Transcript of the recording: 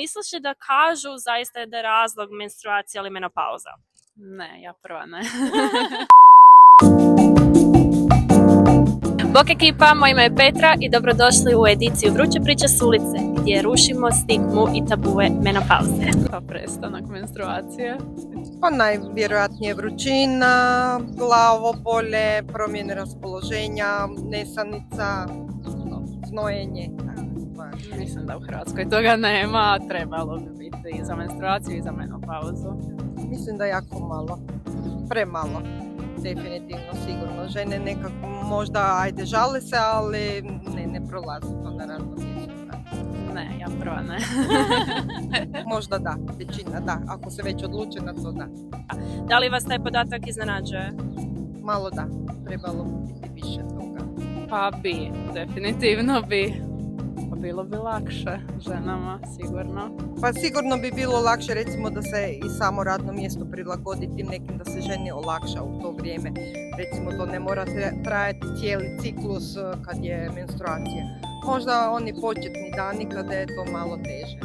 Misliš li da kažu zaista da je razlog menstruacija ili menopauza? Ne, ja prva ne. Bok ekipa, moje ime je Petra i dobrodošli u ediciju Vruće priče s ulice, gdje rušimo stigmu i tabue menopauze. Pa prestanak menstruacije. Pa najvjerojatnije vrućina, glavobolje, promjene raspoloženja, nesanica, znojenje. Mislim da u Hrvatskoj toga nema, trebalo bi biti i za menstruaciju i za menopauzu. Mislim da jako malo, premalo, definitivno, sigurno. Žene nekako možda žale se, ali ne prolazi to na radnom mjestu. Ne, ja prva ne. Možda da, većina da, ako se već odluče na to da. Da li vas taj podatak iznenađuje? Malo da, trebalo bi biti više toga. Pa bi, definitivno bi. Pa bilo bi lakše ženama, sigurno. Pa sigurno bi bilo lakše recimo da se i samo radno mjesto prilagodi tim nekim, da se ženi olakša u to vrijeme. Recimo to ne mora trajati cijeli ciklus kad je menstruacija. Možda oni početni dani kada je to malo teže.